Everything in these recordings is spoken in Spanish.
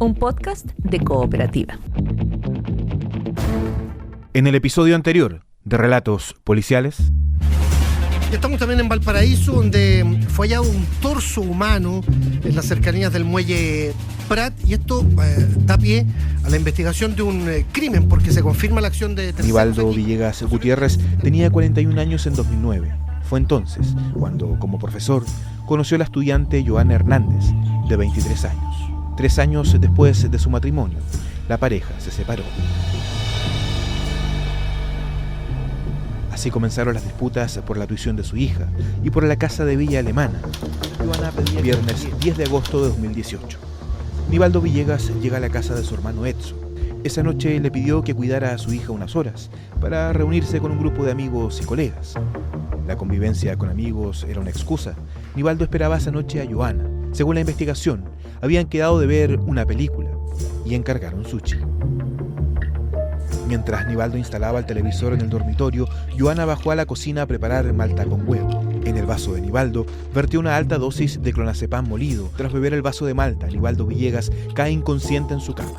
un podcast de Cooperativa. En el episodio anterior de Relatos Policiales. Estamos también en Valparaíso, donde fue hallado un torso humano en las cercanías del muelle Prat, y esto da pie a la investigación de un crimen, porque se confirma la acción de terceros. Nivaldo Villegas Gutiérrez tenía 41 años en 2009. Fue entonces cuando, como profesor, conoció a la estudiante Joana Hernández, de 23 años. 3 años después de su matrimonio, la pareja se separó. Así comenzaron las disputas por la tuición de su hija y por la casa de Villa Alemana. Viernes 10 de agosto de 2018. Nivaldo Villegas llega a la casa de su hermano Edson. Esa noche le pidió que cuidara a su hija unas horas para reunirse con un grupo de amigos y colegas. La convivencia con amigos era una excusa. Nivaldo esperaba esa noche a Joana. Según la investigación, habían quedado de ver una película y encargaron sushi. Mientras Nivaldo instalaba el televisor en el dormitorio, Joana bajó a la cocina a preparar malta con huevo. En el vaso de Nivaldo vertió una alta dosis de clonazepam molido. Tras beber el vaso de malta, Nivaldo Villegas cae inconsciente en su cama.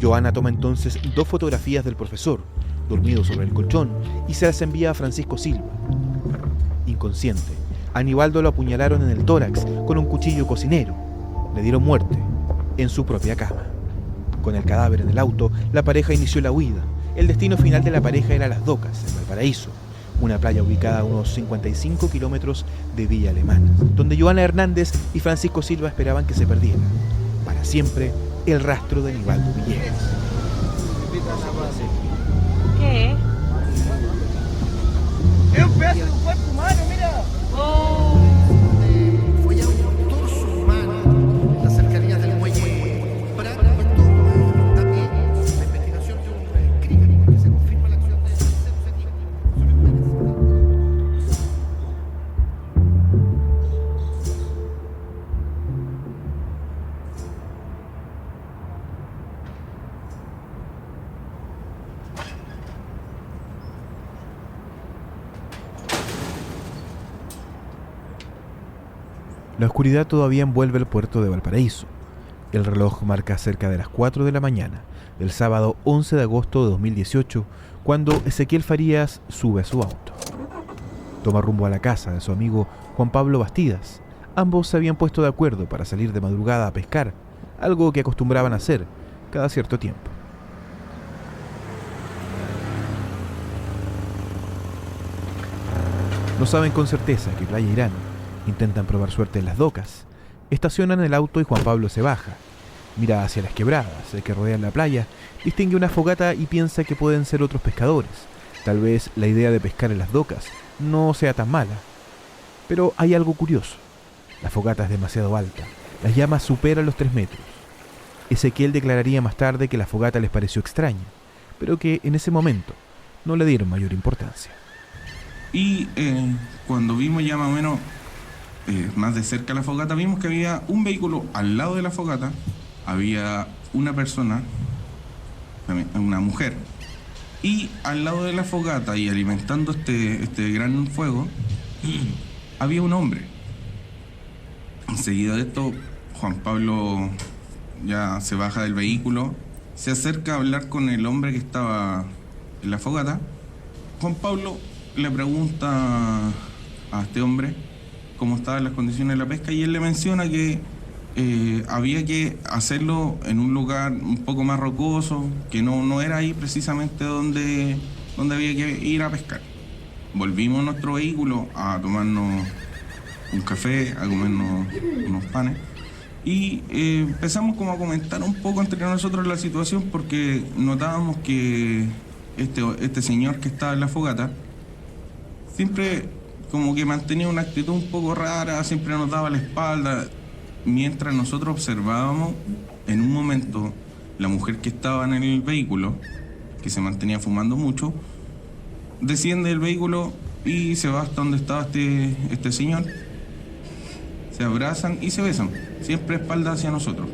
Joana toma entonces 2 fotografías del profesor, dormido sobre el colchón, y se las envía a Francisco Silva. Inconsciente, a Nivaldo lo apuñalaron en el tórax con un cuchillo cocinero. Le dieron muerte en su propia cama. Con el cadáver en el auto, la pareja inició la huida. El destino final de la pareja era Las Docas, en Valparaíso, una playa ubicada a unos 55 kilómetros de Villa Alemana, donde Joana Hernández y Francisco Silva esperaban que se perdiera para siempre el rastro de Nivaldo Villegas. ¿Qué? Es un pedazo de un cuerpo humano, mira. Oh. Fue hallado un torso humano en las cercanías del muelle Prat. Esto da pie a la investigación de un crimen, porque se confirma la acción de terceros aquí. La oscuridad todavía envuelve el puerto de Valparaíso. El reloj marca cerca de las 4 de la mañana del sábado 11 de agosto de 2018, cuando Ezequiel Farías sube a su auto. Toma rumbo a la casa de su amigo Juan Pablo Bastidas. Ambos se habían puesto de acuerdo para salir de madrugada a pescar, algo que acostumbraban a hacer cada cierto tiempo. No saben con certeza que Playa Irán. Intentan probar suerte en Las Docas. Estacionan el auto y Juan Pablo se baja. Mira hacia las quebradas que rodean la playa, distingue una fogata y piensa que pueden ser otros pescadores. Tal vez la idea de pescar en Las Docas no sea tan mala. Pero hay algo curioso. La fogata es demasiado alta. Las llamas superan los 3 metros. Ezequiel declararía más tarde que la fogata les pareció extraña, pero que en ese momento no le dieron mayor importancia. Y cuando vimos ya más o menos más de cerca la fogata, vimos que había un vehículo al lado de la fogata, había una persona, una mujer, y al lado de la fogata y alimentando este gran fuego, había un hombre. Enseguida de esto, Juan Pablo ya se baja del vehículo, se acerca a hablar con el hombre que estaba en la fogata. Juan Pablo le pregunta a este hombre cómo estaban las condiciones de la pesca, y él le menciona que había que hacerlo en un lugar un poco más rocoso, que no era ahí precisamente donde había que ir a pescar. Volvimos a nuestro vehículo a tomarnos un café, a comernos unos panes, y empezamos como a comentar un poco entre nosotros la situación, porque notábamos que este señor que estaba en la fogata siempre como que mantenía una actitud un poco rara, siempre nos daba la espalda. Mientras nosotros observábamos, en un momento, la mujer que estaba en el vehículo, que se mantenía fumando mucho, desciende del vehículo y se va hasta donde estaba este señor. Se abrazan y se besan, siempre espalda hacia nosotros.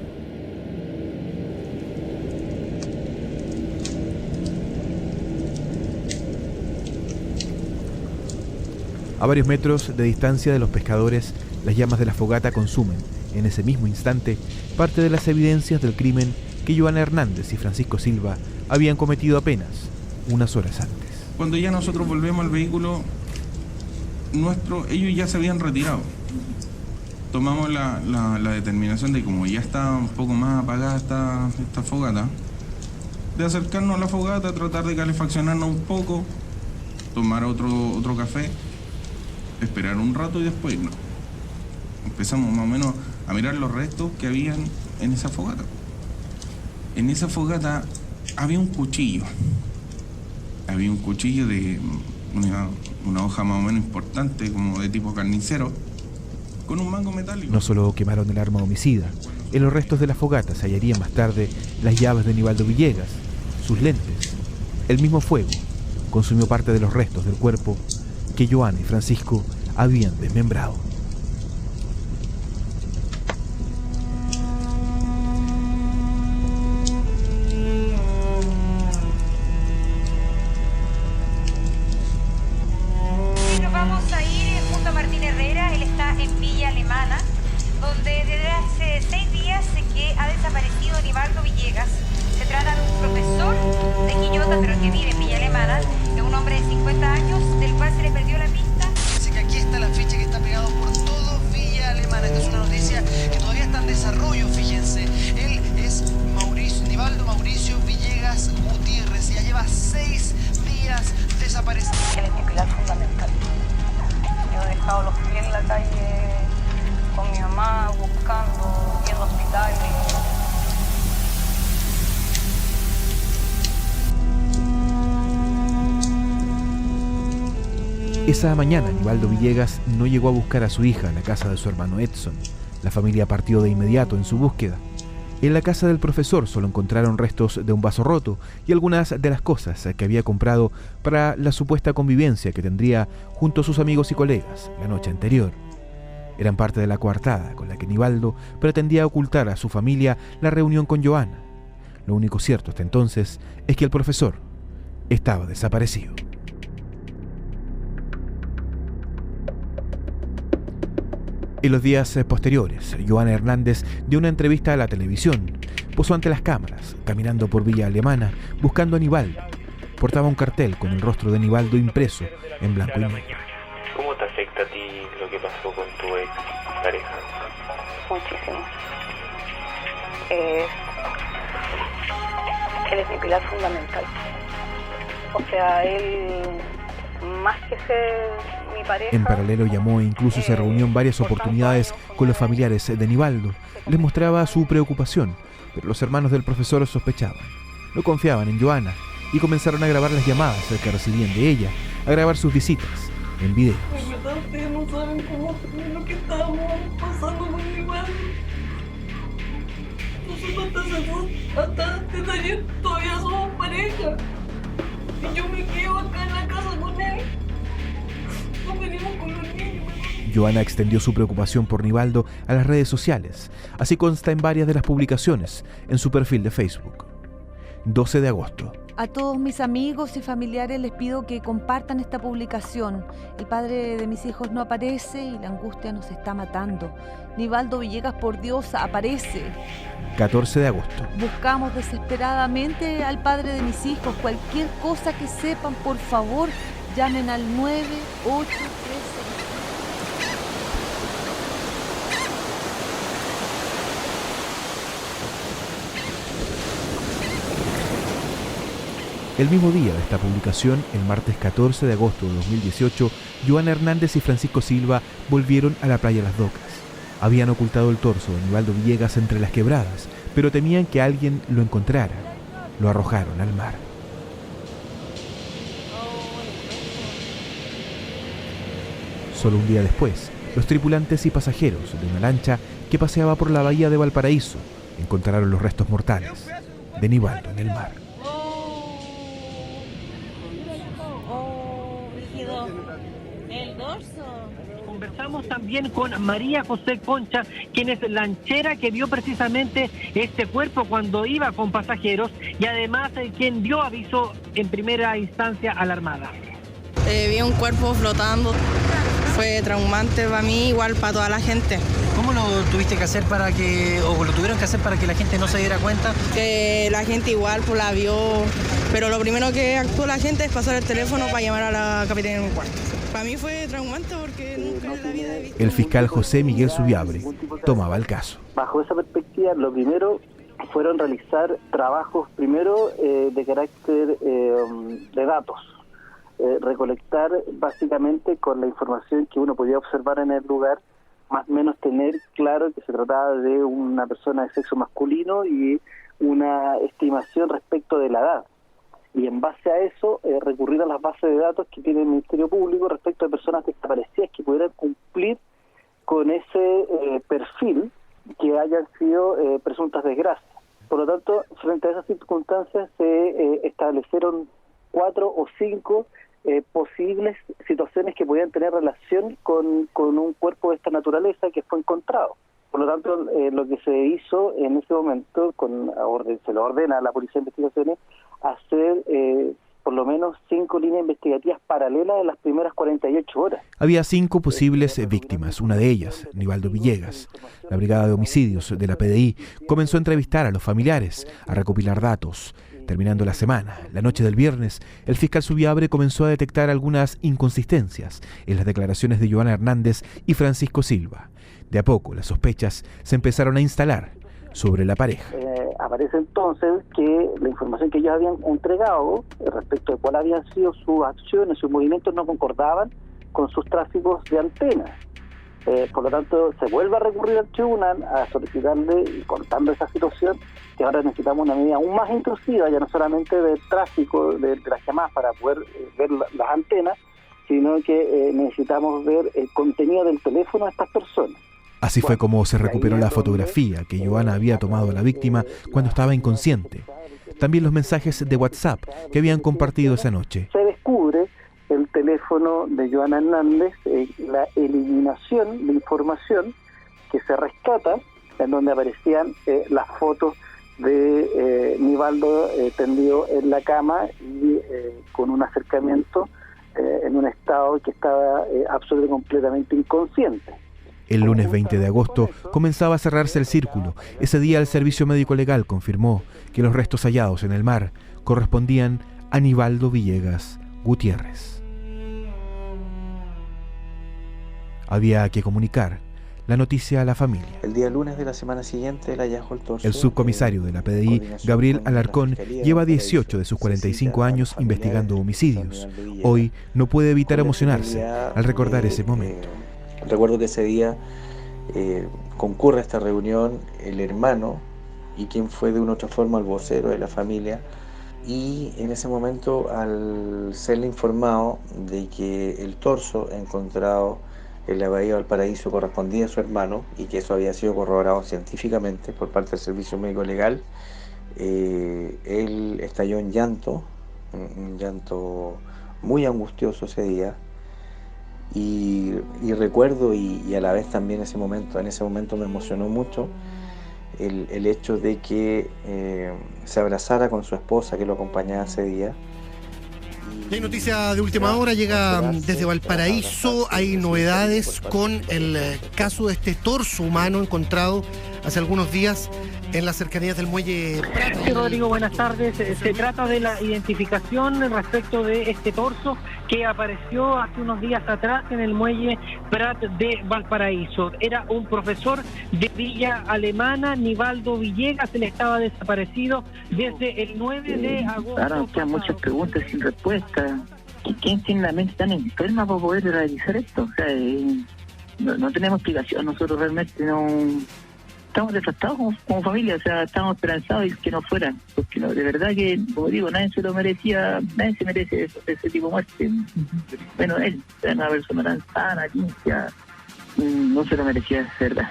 A varios metros de distancia de los pescadores, las llamas de la fogata consumen en ese mismo instante parte de las evidencias del crimen que Joana Hernández y Francisco Silva habían cometido apenas unas horas antes. Cuando ya nosotros volvemos al vehículo ellos ya se habían retirado. Tomamos la determinación de, como ya está un poco más apagada esta fogata, de acercarnos a la fogata, tratar de calefaccionarnos un poco, tomar otro café, esperar un rato y después irnos. Empezamos más o menos a mirar los restos que habían en esa fogata. En esa fogata había un cuchillo. Había un cuchillo de una hoja más o menos importante, como de tipo carnicero, con un mango metálico. No solo quemaron el arma homicida, en los restos de la fogata se hallarían más tarde las llaves de Nivaldo Villegas, sus lentes. El mismo fuego consumió parte de los restos del cuerpo que Joana y Francisco habían desmembrado. Vamos a ir junto a Martín Herrera. Él está en Villa Alemana, donde desde hace 6 días que ha desaparecido Nivaldo Villegas. Se trata de un profesor de Quillota, pero que vive en Villa Alemana, de un hombre de 50 años, del cual se le perdió la pista. Así que aquí está la ficha que está pegado por todo Villa Alemana. Esta es una noticia que todavía está en desarrollo, fíjense. Él es Nivaldo Mauricio Villegas Gutiérrez. Ya lleva 6 días desaparecido. Él es mi pilar fundamental. Yo he dejado los pies en la calle con mi mamá, buscando, yendo a hospitales. Esa mañana, Nivaldo Villegas no llegó a buscar a su hija en la casa de su hermano Edson. La familia partió de inmediato en su búsqueda. En la casa del profesor solo encontraron restos de un vaso roto y algunas de las cosas que había comprado para la supuesta convivencia que tendría junto a sus amigos y colegas la noche anterior. Eran parte de la coartada con la que Nivaldo pretendía ocultar a su familia la reunión con Joana. Lo único cierto hasta entonces es que el profesor estaba desaparecido. En los días posteriores, Joana Hernández dio una entrevista a la televisión. Posó ante las cámaras, caminando por Villa Alemana, buscando a Nivaldo. Portaba un cartel con el rostro de Nivaldo impreso en blanco y negro. ¿Cómo te afecta a ti lo que pasó con tu ex pareja? Muchísimo. Él es mi pilar fundamental. O sea, él, más que ser mi pareja... En paralelo llamó e incluso se reunió en varias oportunidades con los familiares de Nivaldo. Les mostraba su preocupación, pero los hermanos del profesor sospechaban. No confiaban en Joana y comenzaron a grabar las llamadas que recibían de ella, a grabar sus visitas en videos. De verdad, ustedes no saben cómo lo que estábamos pasando con Nivaldo. Nosotros hasta antes de ayer todavía somos pareja. Y yo me quedo acá en la casa con él. No venimos con los niños. Joana extendió su preocupación por Nivaldo a las redes sociales. Así consta en varias de las publicaciones en su perfil de Facebook. 12 de agosto. A todos mis amigos y familiares les pido que compartan esta publicación. El padre de mis hijos no aparece y la angustia nos está matando. Nivaldo Villegas, por Dios, aparece. 14 de agosto. Buscamos desesperadamente al padre de mis hijos. Cualquier cosa que sepan, por favor, llamen al 983. El mismo día de esta publicación, el martes 14 de agosto de 2018, Joana Hernández y Francisco Silva volvieron a la playa Las Docas. Habían ocultado el torso de Nivaldo Villegas entre las quebradas, pero temían que alguien lo encontrara. Lo arrojaron al mar. Solo un día después, los tripulantes y pasajeros de una lancha que paseaba por la bahía de Valparaíso encontraron los restos mortales de Nivaldo en el mar. Conversamos también con María José Concha, quien es lanchera que vio precisamente este cuerpo cuando iba con pasajeros y además quien dio aviso en primera instancia a la Armada. Vi un cuerpo flotando, fue traumante para mí, igual para toda la gente. ¿Cómo ¿Cómo lo tuviste que hacer o lo tuvieron que hacer para que la gente no se diera cuenta? Que la gente igual pues, la vio, pero lo primero que actuó la gente es pasar el teléfono para llamar a la capitanía en un cuarto. Para mí fue traumante porque nunca en la vida he visto... El fiscal José Miguel Subiabre tomaba el caso. Bajo esa perspectiva, lo primero fueron realizar trabajos de carácter de datos. Recolectar básicamente con la información que uno podía observar en el lugar, más o menos tener claro que se trataba de una persona de sexo masculino y una estimación respecto de la edad. Y en base a eso, recurrir a las bases de datos que tiene el Ministerio Público respecto de personas desaparecidas que pudieran cumplir con ese perfil que hayan sido presuntas desgracias. Por lo tanto, frente a esas circunstancias se establecieron 4 o 5 posibles situaciones que podían tener relación con un cuerpo de esta naturaleza que fue encontrado. Por lo tanto, lo que se hizo en ese momento, se lo ordena a la Policía de Investigaciones hacer por lo menos 5 líneas investigativas paralelas en las primeras 48 horas. Había 5 posibles víctimas, una de ellas, Nivaldo Villegas. La Brigada de Homicidios de la PDI comenzó a entrevistar a los familiares, a recopilar datos. Terminando la semana, la noche del viernes, el fiscal Subiabre comenzó a detectar algunas inconsistencias en las declaraciones de Joana Hernández y Francisco Silva. De a poco, las sospechas se empezaron a instalar sobre la pareja. Aparece entonces que la información que ellos habían entregado respecto de cuáles habían sido sus acciones, sus movimientos, no concordaban con sus tráficos de antenas. Por lo tanto, se vuelve a recurrir al tribunal a solicitarle, y contando esa situación, que ahora necesitamos una medida aún más intrusiva, ya no solamente del tráfico de las llamadas para poder ver las antenas, sino que necesitamos ver el contenido del teléfono de estas personas. Así fue como se recuperó la fotografía que Joana había tomado a la víctima cuando estaba inconsciente. También los mensajes de WhatsApp que habían compartido esa noche. Se descubre el teléfono de Joana Hernández, la eliminación de información que se rescata, en donde aparecían las fotos de Nivaldo tendido en la cama y con un acercamiento en un estado que estaba absolutamente completamente inconsciente. El lunes 20 de agosto comenzaba a cerrarse el círculo. Ese día el Servicio Médico Legal confirmó que los restos hallados en el mar correspondían a Nivaldo Villegas Gutiérrez. Había que comunicar la noticia a la familia. El día lunes de la semana siguiente, el hallazgo del torso. El subcomisario de la PDI, Gabriel Alarcón, lleva 18 de sus 45 años investigando homicidios. Hoy no puede evitar emocionarse al recordar ese momento. Recuerdo que ese día concurre a esta reunión el hermano y quien fue de una u otra forma el vocero de la familia, y en ese momento, al serle informado de que el torso encontrado en la bahía de Valparaíso correspondía a su hermano y que eso había sido corroborado científicamente por parte del Servicio Médico Legal, él estalló en llanto, un llanto muy angustioso ese día. Y recuerdo y a la vez también en ese momento me emocionó mucho el hecho de que se abrazara con su esposa que lo acompañaba ese día. Y hay noticia de última hora, llega desde Valparaíso, hay novedades con el caso de este torso humano encontrado hace algunos días en las cercanías del muelle Prat. Sí, Rodrigo, buenas tardes. Se trata de la identificación respecto de este torso que apareció hace unos días atrás en el muelle Prat de Valparaíso. Era un profesor de Villa Alemana, Nivaldo Villegas. Él estaba desaparecido desde el 9 de agosto. Ahora nos quedan muchas preguntas sin respuesta. ¿Quién tiene la mente tan enferma para poder realizar esto? O sea, no tenemos explicación. Nosotros realmente no... Estamos desgastados como familia, o sea, estamos esperanzados y que no fueran, porque no, de verdad que, como digo, nadie se lo merecía, nadie se merece ese tipo de muerte. Bueno, él era una persona tan sana, limpia, no se lo merecía, es verdad.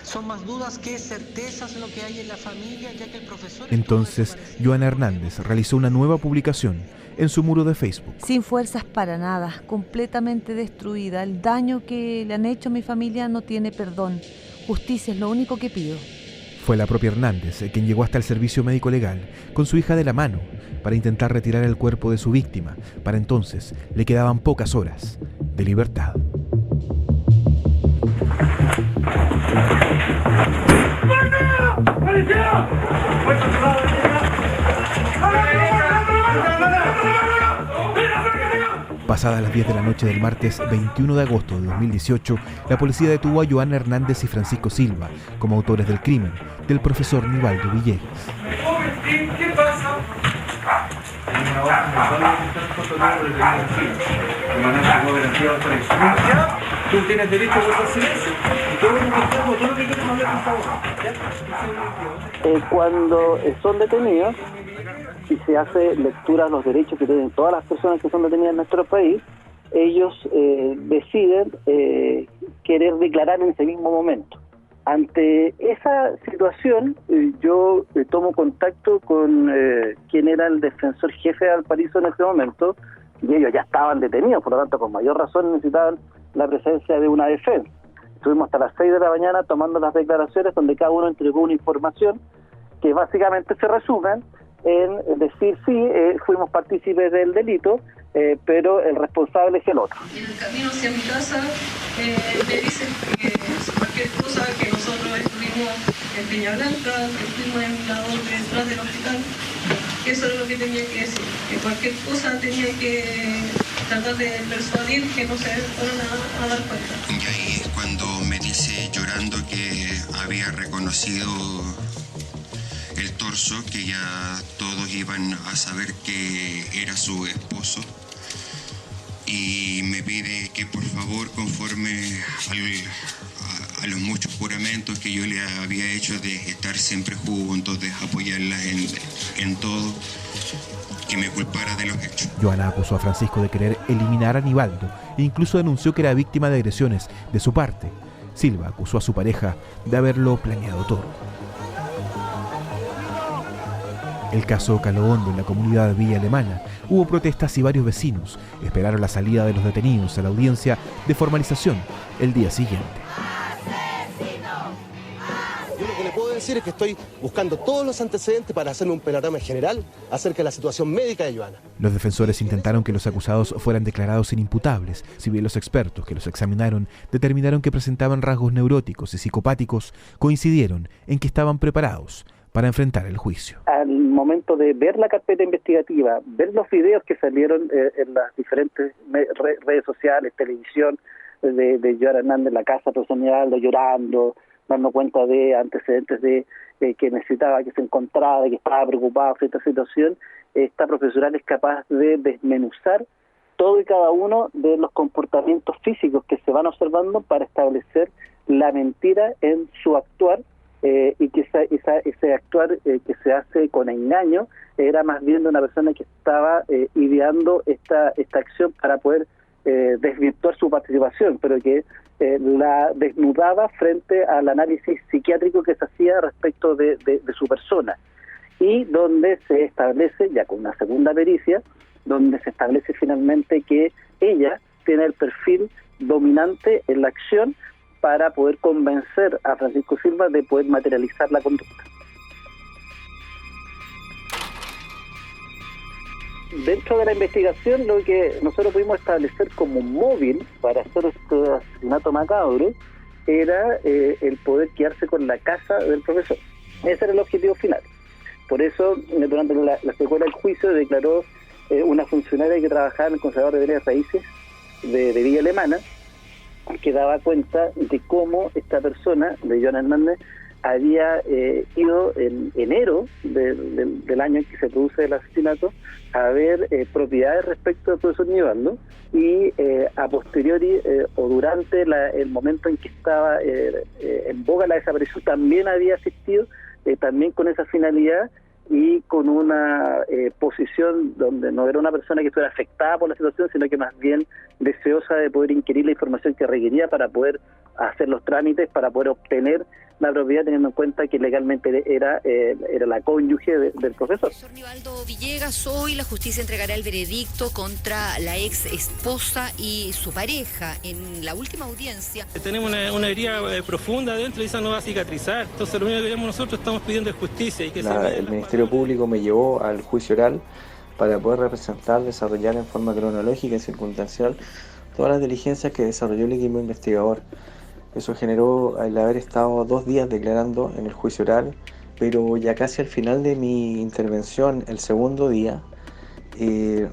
Son más dudas que certezas lo que hay en la familia, ya que el profesor... Entonces, Joana Hernández realizó una nueva publicación en su muro de Facebook. Sin fuerzas para nada, completamente destruida. El daño que le han hecho a mi familia no tiene perdón. Justicia es lo único que pido. Fue la propia Hernández quien llegó hasta el Servicio Médico Legal con su hija de la mano para intentar retirar el cuerpo de su víctima. Para entonces le quedaban pocas horas de libertad. Pasadas las 10 de la noche del martes 21 de agosto de 2018, la policía detuvo a Joana Hernández y Francisco Silva como autores del crimen del profesor Nivaldo Villegas. ¿Qué pasa? Tú tienes derecho a guardar silencio y todo lo que quieras hablar, por favor. Cuando son detenidos y se hace lectura de los derechos que tienen todas las personas que son detenidas en nuestro país, ellos deciden querer declarar en ese mismo momento. Ante esa situación, yo tomo contacto con quien era el defensor jefe de Valparaíso en ese momento, y ellos ya estaban detenidos, por lo tanto, con mayor razón necesitaban la presencia de una defensa. Estuvimos hasta las 6 de la mañana tomando las declaraciones, donde cada uno entregó una información que básicamente se resumen en decir, sí, fuimos partícipes del delito, pero el responsable es el otro. En el camino hacia mi casa me dicen que cualquier cosa, que nosotros estuvimos en Peña Blanca, que estuvimos en la donde detrás del hospital, que eso es lo que tenía que decir, que cualquier cosa tenía que tratar de persuadir que no se fueran a dar cuenta. Y ahí es cuando me dice llorando que había reconocido el torso, que ya todos iban a saber que era su esposo, y me pide que por favor, conforme a los muchos juramentos que yo le había hecho de estar siempre juntos, de apoyarla en todo, que me culpara de los hechos. Joana acusó a Francisco de querer eliminar a Nivaldo e incluso denunció que era víctima de agresiones de su parte. Silva acusó a su pareja de haberlo planeado todo. El caso caló hondo en la comunidad de Villa Alemana. Hubo protestas y varios vecinos esperaron la salida de los detenidos a la audiencia de formalización el día siguiente. Yo lo que le puedo decir es que estoy buscando todos los antecedentes para hacerme un panorama general acerca de la situación médica de Joana. Los defensores intentaron que los acusados fueran declarados inimputables, si bien los expertos que los examinaron determinaron que presentaban rasgos neuróticos y psicopáticos, coincidieron en que estaban preparados para enfrentar el juicio. Al momento de ver la carpeta investigativa, ver los videos que salieron en las diferentes redes sociales, televisión, de Joana Hernández en la casa personal, llorando, dando cuenta de antecedentes de que necesitaba, que se encontraba, de que estaba preocupado frente a esta situación, esta profesional es capaz de desmenuzar todo y cada uno de los comportamientos físicos que se van observando para establecer la mentira en su actuar, y que ese actuar que se hace con engaño era más bien de una persona que estaba ideando esta acción para poder desvirtuar su participación, pero que la desnudaba frente al análisis psiquiátrico que se hacía respecto de su persona, y donde se establece, ya con una segunda pericia, donde se establece finalmente que ella tiene el perfil dominante en la acción para poder convencer a Francisco Silva de poder materializar la conducta. Dentro de la investigación, lo que nosotros pudimos establecer como móvil para hacer este asesinato macabro era el poder quedarse con la casa del profesor. Ese era el objetivo final. Por eso, durante la secuela del juicio, declaró una funcionaria que trabajaba en el Conservador de Bienes Raíces de Villa Alemana, que daba cuenta de cómo esta persona, de Joana Hernández, había ido en enero del año en que se produce el asesinato a ver propiedades respecto al profesor Nivaldo, y a posteriori o durante el momento en que estaba en boga la desaparición también había asistido, también con esa finalidad y con una posición donde no era una persona que estuviera afectada por la situación, sino que más bien deseosa de poder inquirir la información que requería para poder hacer los trámites, para poder obtener la propiedad, teniendo en cuenta que legalmente era la cónyuge del profesor. Profesor Nivaldo Villegas, hoy la justicia entregará el veredicto contra la ex esposa y su pareja. En la última audiencia tenemos una herida profunda adentro y esa no va a cicatrizar. Entonces lo único que queremos nosotros, estamos pidiendo es justicia. Y que el Ministerio Público me llevó al juicio oral para poder representar, desarrollar en forma cronológica y circunstancial todas las diligencias que desarrolló el equipo investigador. Eso generó el haber estado 2 días declarando en el juicio oral, pero ya casi al final de mi intervención, el segundo día,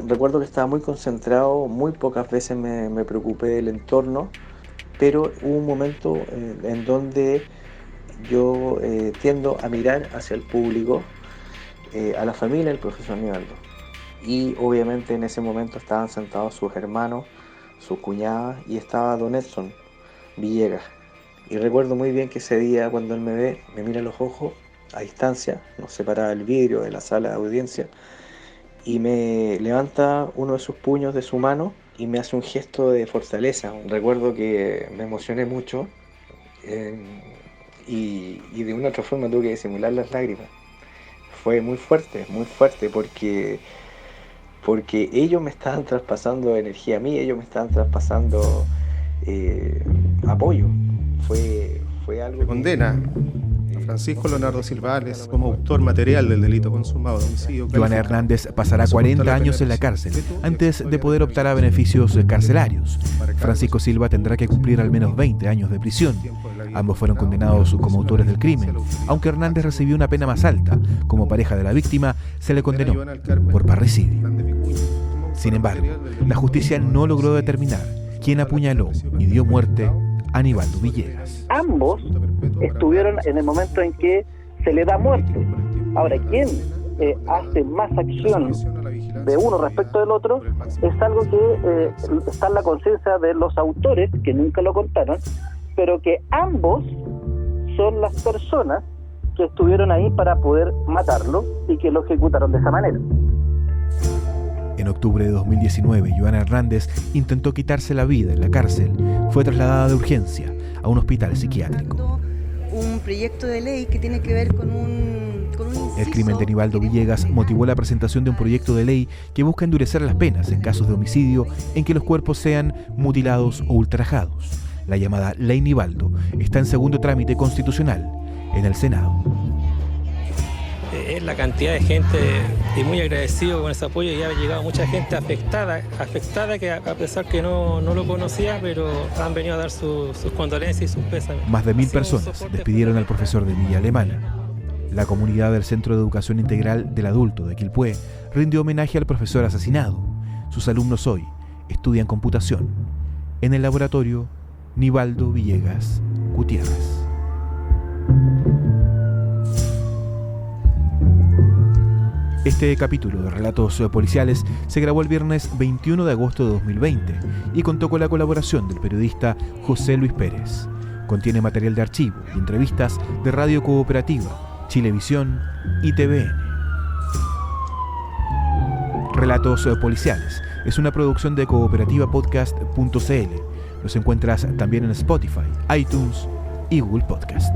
recuerdo que estaba muy concentrado, muy pocas veces me preocupé del entorno, pero hubo un momento en donde yo tiendo a mirar hacia el público, a la familia del profesor Nivaldo. Y obviamente en ese momento estaban sentados sus hermanos, sus cuñadas, y estaba don Edson Villegas. Y recuerdo muy bien que ese día, cuando él me ve, me mira a los ojos a distancia, nos separaba el vidrio de la sala de audiencia, y me levanta uno de sus puños de su mano y me hace un gesto de fortaleza. Recuerdo que me emocioné mucho y de una u otra forma tuve que disimular las lágrimas. Fue muy fuerte porque ellos me estaban traspasando energía a mí, ellos me estaban traspasando apoyo. Fue algo. Condena a Francisco Leonardo Silvales como autor material del delito consumado de homicidio. Joana Hernández pasará 40 años en la cárcel antes de poder optar a beneficios carcelarios. Francisco Silva tendrá que cumplir al menos 20 años de prisión. Ambos fueron condenados como autores del crimen, aunque Hernández recibió una pena más alta. Como pareja de la víctima, se le condenó por parricidio. Sin embargo, la justicia no logró determinar quién apuñaló y dio muerte a Nivaldo Villegas. Ambos estuvieron en el momento en que se le da muerte. Ahora, ¿quién hace más acción de uno respecto del otro? Es algo que está en la conciencia de los autores, que nunca lo contaron, pero que ambos son las personas que estuvieron ahí para poder matarlo y que lo ejecutaron de esa manera. En octubre de 2019, Joana Hernández intentó quitarse la vida en la cárcel. Fue trasladada de urgencia a un hospital psiquiátrico. Un proyecto de ley que tiene que ver con un El crimen de Nivaldo Villegas motivó la presentación de un proyecto de ley que busca endurecer las penas en casos de homicidio en que los cuerpos sean mutilados o ultrajados. La llamada Ley Nivaldo está en segundo trámite constitucional en el Senado. Es la cantidad de gente, y muy agradecido con ese apoyo, ya ha llegado mucha gente afectada que a pesar que no lo conocía, pero han venido a dar sus condolencias y sus pésames. Más de 1000 personas despidieron al profesor de Villa Alemana. La comunidad del Centro de Educación Integral del Adulto de Quilpué rindió homenaje al profesor asesinado. Sus alumnos hoy estudian computación en el laboratorio Nivaldo Villegas Gutiérrez. Este capítulo de Relatos Policiales se grabó el viernes 21 de agosto de 2020 y contó con la colaboración del periodista José Luis Pérez. Contiene material de archivo y entrevistas de Radio Cooperativa, Chilevisión y TVN. Relatos Policiales es una producción de cooperativapodcast.cl. Los encuentras también en Spotify, iTunes y Google Podcast.